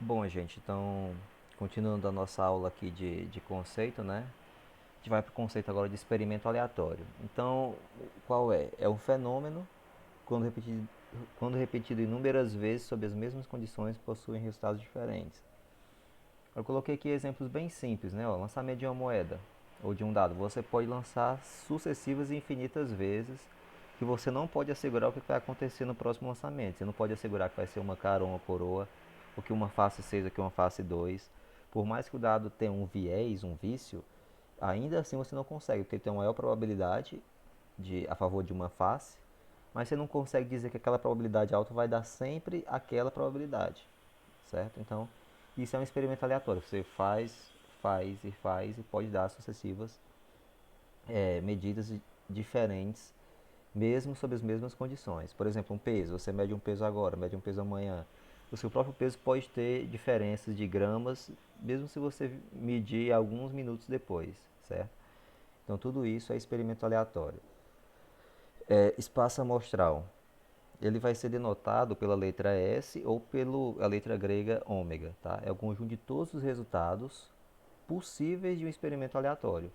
Bom, gente, então, continuando a nossa aula aqui de conceito, né? A gente vai para o conceito agora de experimento aleatório. Então, qual é? É um fenômeno, quando repetido inúmeras vezes sob as mesmas condições, possuem resultados diferentes. Eu coloquei aqui exemplos bem simples, né? Ó, lançamento de uma moeda ou de um dado. Você pode lançar sucessivas e infinitas vezes que você não pode assegurar o que vai acontecer no próximo lançamento. Você não pode assegurar que vai ser uma cara ou uma coroa, ou que uma face 6 ou que uma face 2. Por mais que o dado tenha um viés, um vício, ainda assim você não consegue, porque ele tem uma maior probabilidade a favor de uma face, mas você não consegue dizer que aquela probabilidade alta vai dar sempre aquela probabilidade, certo? Então, isso é um experimento aleatório. Você faz e pode dar sucessivas medidas diferentes, mesmo sob as mesmas condições. Por exemplo, um peso. Você mede um peso agora, mede um peso amanhã. O seu próprio peso pode ter diferenças de gramas, mesmo se você medir alguns minutos depois, certo? Então, tudo isso é experimento aleatório. Espaço amostral. Ele vai ser denotado pela letra S ou pela letra grega ômega, tá? É o conjunto de todos os resultados possíveis de um experimento aleatório.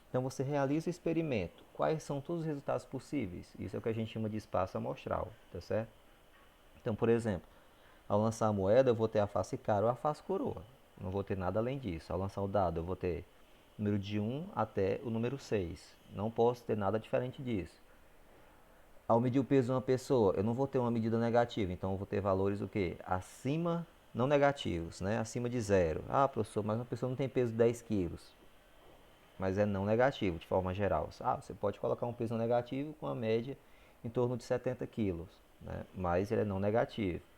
Então você realiza o experimento. Quais são todos os resultados possíveis? Isso é o que a gente chama de espaço amostral, tá certo? Então, por exemplo, ao lançar a moeda, eu vou ter a face cara ou a face coroa. Não vou ter nada além disso. Ao lançar o dado, eu vou ter o número de 1 até o número 6. Não posso ter nada diferente disso. Ao medir o peso de uma pessoa, eu não vou ter uma medida negativa, então eu vou ter valores o quê? Acima, não negativos, né? Acima de zero. Ah, professor, mas uma pessoa não tem peso de 10 quilos, mas é não negativo de forma geral. Ah, você pode colocar um peso negativo com a média em torno de 70 quilos, né? Mas ele é não negativo.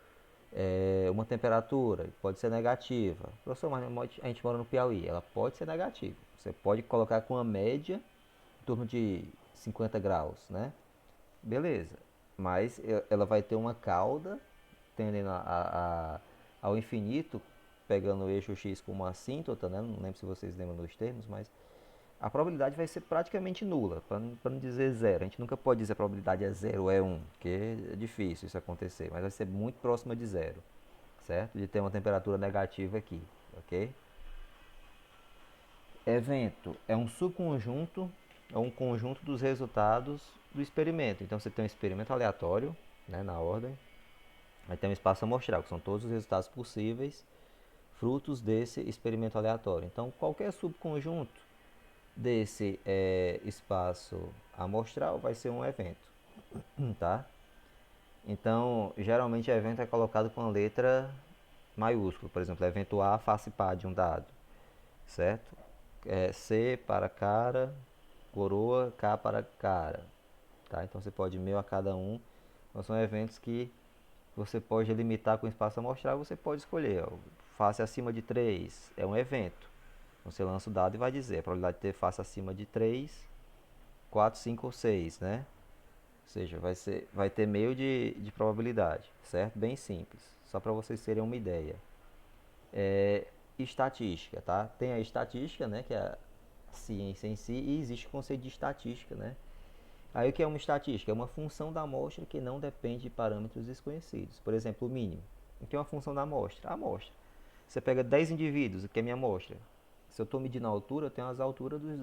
Uma temperatura pode ser negativa. Professor, mas a gente mora no Piauí, ela pode ser negativa. Você pode colocar com a média em torno de 50 graus, né? Beleza, mas ela vai ter uma cauda tendendo ao infinito, pegando o eixo x como assíntota, né? Não lembro se vocês lembram dos termos, mas a probabilidade vai ser praticamente nula, para não dizer zero. A gente nunca pode dizer a probabilidade é zero ou é um, porque é difícil isso acontecer, mas vai ser muito próxima de zero, certo? De ter uma temperatura negativa aqui, ok? Evento é um subconjunto, é um conjunto dos resultados do experimento. Então você tem um experimento aleatório, né, na ordem, aí tem um espaço amostral, que são todos os resultados possíveis, frutos desse experimento aleatório. Então qualquer subconjunto desse espaço amostral vai ser um evento, tá? Então geralmente o evento é colocado com a letra maiúscula, por exemplo, evento A face par de um dado, certo? C para cara, coroa, K para cara, tá? Então você pode meio a cada um. Então são eventos que você pode limitar com espaço amostral, você pode escolher. Ó, face acima de 3 é um evento. Você lança o dado e vai dizer a probabilidade de ter face acima de 3, 4, 5 ou 6, né? Ou seja, vai ter meio de probabilidade, certo? Bem simples, só para vocês terem uma ideia. Estatística, tá? Tem a estatística, né, que é a ciência em si, e existe o conceito de estatística, né? Aí o que é uma estatística? É uma função da amostra que não depende de parâmetros desconhecidos. Por exemplo, o mínimo. O que é uma função da amostra? A amostra. Você pega 10 indivíduos, o que é minha amostra? Se eu estou medindo a altura, eu tenho as alturas dos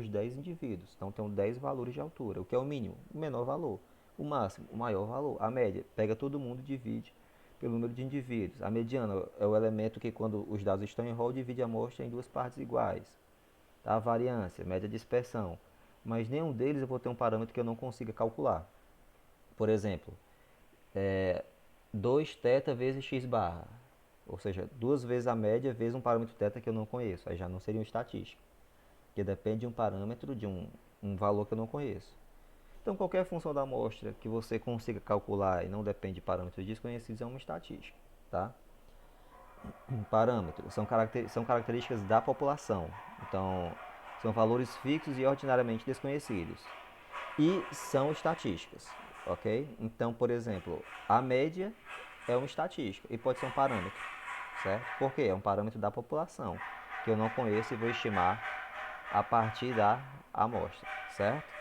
10 indivíduos. Então, eu tenho 10 valores de altura. O que é o mínimo? O menor valor. O máximo, o maior valor. A média, pega todo mundo e divide pelo número de indivíduos. A mediana é o elemento que, quando os dados estão em rol, divide a amostra em duas partes iguais. Tá? A variância, média de dispersão. Mas nenhum deles eu vou ter um parâmetro que eu não consiga calcular. Por exemplo, 2 θ vezes x barra. Ou seja, duas vezes a média vezes um parâmetro θ que eu não conheço. Aí já não seria uma estatística. Porque depende de um parâmetro, de um valor que eu não conheço. Então, qualquer função da amostra que você consiga calcular e não depende de parâmetros desconhecidos é uma estatística. Tá? Parâmetros são características da população. Então, são valores fixos e ordinariamente desconhecidos. E são estatísticas, ok? Então, por exemplo, a média é uma estatística e pode ser um parâmetro, certo? Por quê? É um parâmetro da população, que eu não conheço e vou estimar a partir da amostra, certo?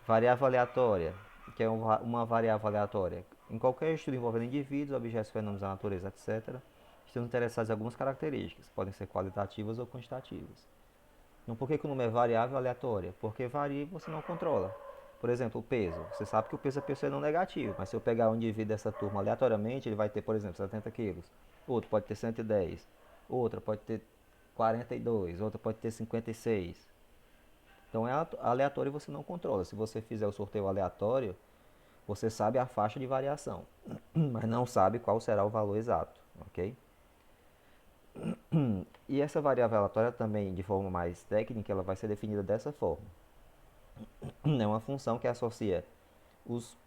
Variável aleatória. que é uma variável aleatória. Em qualquer estudo envolvendo indivíduos, objetos, fenômenos da natureza, etc., estamos interessados em algumas características, podem ser qualitativas ou quantitativas. Então, por que o número é variável aleatória? Porque varia e você não controla. Por exemplo, o peso. Você sabe que o peso da pessoa é não negativo, mas se eu pegar um indivíduo dessa turma aleatoriamente, ele vai ter, por exemplo, 70 quilos. Outro pode ter 110. Outra pode ter 42. Outra pode ter 56. Então, é aleatório e você não controla. Se você fizer o sorteio aleatório, você sabe a faixa de variação, mas não sabe qual será o valor exato, ok? E essa variável aleatória também, de forma mais técnica, ela vai ser definida dessa forma. É uma função que associa os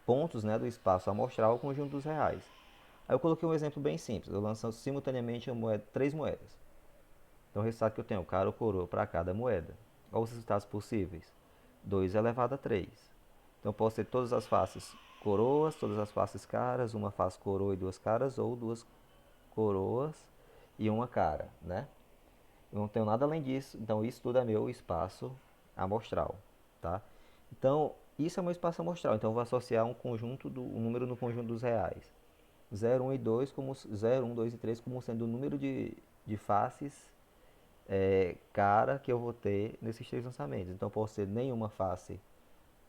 pontos, né, do espaço amostral ao conjunto dos reais. Aí eu coloquei um exemplo bem simples. Eu lanço simultaneamente três moedas. Então o resultado que eu tenho, cara ou coroa para cada moeda. Olha os resultados possíveis. 2 elevado a 3. Então eu posso ter todas as faces coroas, todas as faces caras, uma face coroa e duas caras, ou duas coroas e uma cara, né? Eu não tenho nada além disso, então isso tudo é meu espaço amostral, tá? Então, isso é meu espaço amostral, então eu vou associar um número no conjunto dos reais. 0, 1 e 2 como 0, 1, 2 e 3 como sendo o número de faces cara que eu vou ter nesses três lançamentos. Então, eu posso ter nenhuma face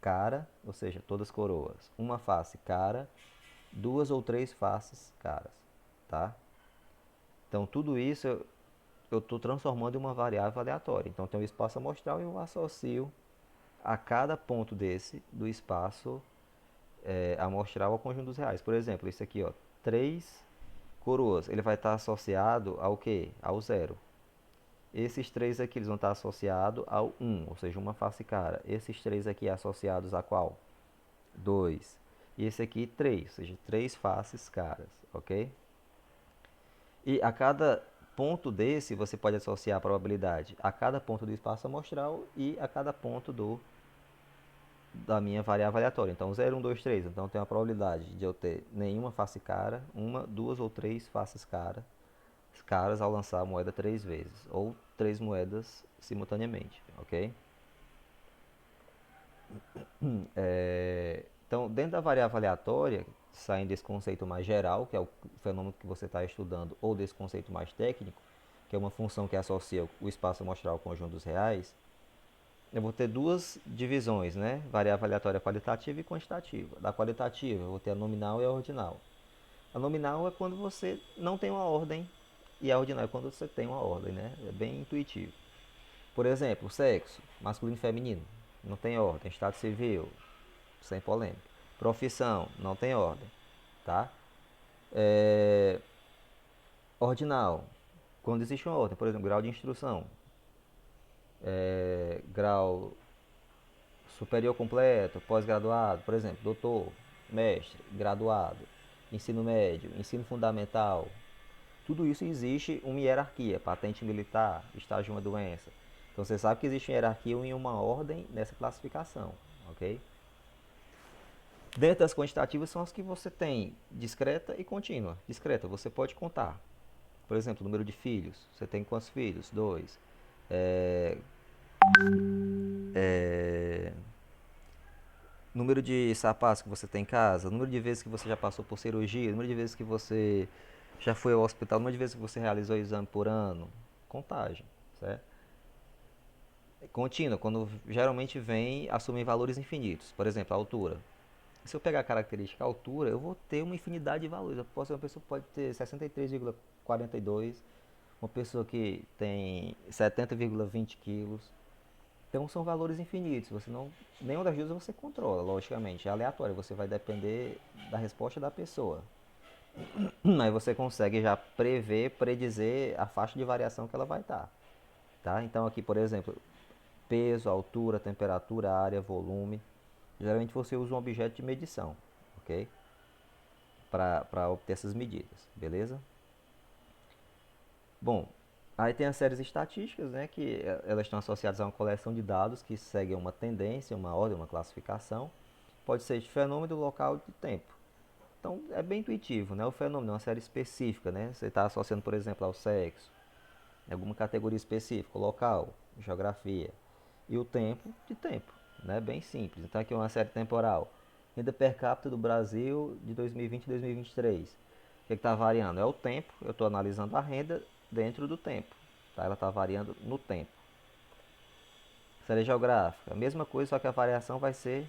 cara, ou seja, todas coroas. Uma face cara, duas ou três faces caras, tá? Então, tudo isso eu estou transformando em uma variável aleatória. Então, tem um espaço amostral e eu associo a cada ponto desse do espaço amostral ao conjunto dos reais. Por exemplo, esse aqui, ó, 3 coroas, ele vai estar associado ao quê? Ao zero. Esses três aqui eles vão estar associados ao um, ou seja, uma face cara. Esses três aqui associados a qual? 2. E esse aqui 3, ou seja, três faces caras, ok? E a cada ponto desse você pode associar a probabilidade a cada ponto do espaço amostral e a cada ponto da minha variável aleatória. Então 0, 1, 2, 3. Então tem a probabilidade de eu ter nenhuma face cara, uma, duas ou três faces caras ao lançar a moeda três vezes, ou três moedas simultaneamente, ok? Então, dentro da variável aleatória, saindo desse conceito mais geral, que é o fenômeno que você está estudando, ou desse conceito mais técnico, que é uma função que associa o espaço amostral ao conjunto dos reais, eu vou ter duas divisões, né? Variável aleatória qualitativa e quantitativa. Da qualitativa, eu vou ter a nominal e a ordinal. A nominal é quando você não tem uma ordem, e a ordinal é quando você tem uma ordem, né? É bem intuitivo. Por exemplo, sexo, masculino e feminino, não tem ordem. Estado civil, sem polêmica. Profissão, não tem ordem, tá? É, ordinal, quando existe uma ordem, por exemplo, grau de instrução, grau superior completo, pós-graduado, por exemplo, doutor, mestre, graduado, ensino médio, ensino fundamental. Tudo isso existe uma hierarquia, patente militar, estágio de uma doença. Então você sabe que existe uma hierarquia e uma ordem nessa classificação, ok? Dentro das quantitativas são as que você tem discreta e contínua. Discreta, você pode contar. Por exemplo, o número de filhos. Você tem quantos filhos? Dois. É, é, número de sapatos que você tem em casa, número de vezes que você já passou por cirurgia, número de vezes que você já foi ao hospital, número de vezes que você realizou o exame por ano. Contagem, certo? Contínua, quando geralmente vem assumir valores infinitos. Por exemplo, a altura. Se eu pegar a característica altura, eu vou ter uma infinidade de valores. Uma pessoa pode ter 63,42, uma pessoa que tem 70,20 quilos. Então são valores infinitos. Você não, nenhuma das duas você controla, logicamente. É aleatório, você vai depender da resposta da pessoa. Aí você consegue já prever, predizer a faixa de variação que ela vai estar. Tá? Então aqui, por exemplo, peso, altura, temperatura, área, volume. Geralmente você usa um objeto de medição, ok? Para obter essas medidas, beleza? Bom, aí tem as séries estatísticas, né, que elas estão associadas a uma coleção de dados que seguem uma tendência, uma ordem, uma classificação. Pode ser de fenômeno, local e de tempo. Então é bem intuitivo, né? O fenômeno é uma série específica, né? Você está associando, por exemplo, ao sexo, alguma categoria específica, local, geografia. E o tempo, de tempo, né? Bem simples. Então aqui é uma série temporal. Renda per capita do Brasil de 2020 e 2023. O que está variando? É o tempo. Eu estou analisando a renda dentro do tempo. Tá? Ela está variando no tempo. Série geográfica, a mesma coisa, só que a variação vai ser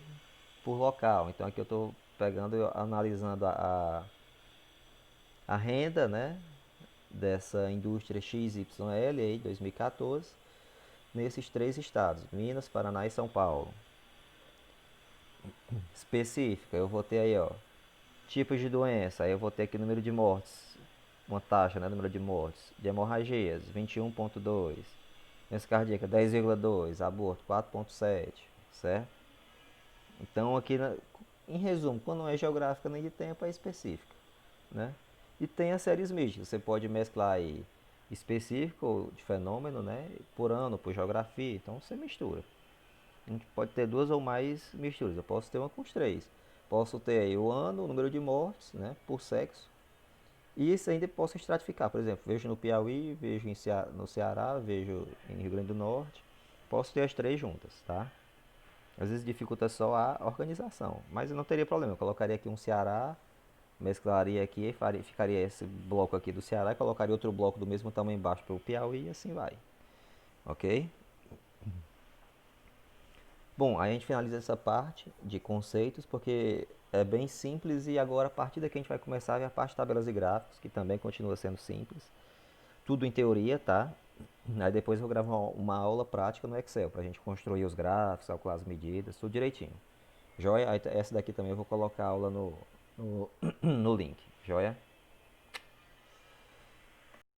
por local. Então aqui eu estou pegando e analisando a renda, né, dessa indústria XYL aí, 2014, nesses três estados, Minas, Paraná e São Paulo. Específica, eu vou ter aí, ó, tipos de doença, aí eu vou ter aqui número de mortes, uma taxa, né, número de mortes, de hemorragias, 21,2, doença cardíaca, 10,2, aborto, 4,7, certo? Então aqui, em resumo, quando não é geográfica nem de tempo, é específica, né? E tem as séries místicas, você pode mesclar aí específico de fenômeno, né? Por ano, por geografia, então você mistura. A gente pode ter duas ou mais misturas, eu posso ter uma com os três. Posso ter aí o ano, o número de mortes, né? Por sexo. E isso ainda posso estratificar, por exemplo, vejo no Piauí, vejo no Ceará, vejo em Rio Grande do Norte. Posso ter as três juntas, tá? Às vezes dificulta só a organização, mas não teria problema. Eu colocaria aqui um Ceará, mesclaria aqui, ficaria esse bloco aqui do Ceará e colocaria outro bloco do mesmo tamanho embaixo para o Piauí e assim vai. Ok? Bom, aí a gente finaliza essa parte de conceitos porque é bem simples e agora a partir daqui a gente vai começar a ver a parte de tabelas e gráficos, que também continua sendo simples. Tudo em teoria, tá? Aí depois eu vou gravar uma aula prática no Excel para a gente construir os gráficos, calcular as medidas, tudo direitinho. Joia? Aí essa daqui também eu vou colocar a aula no link. Joia?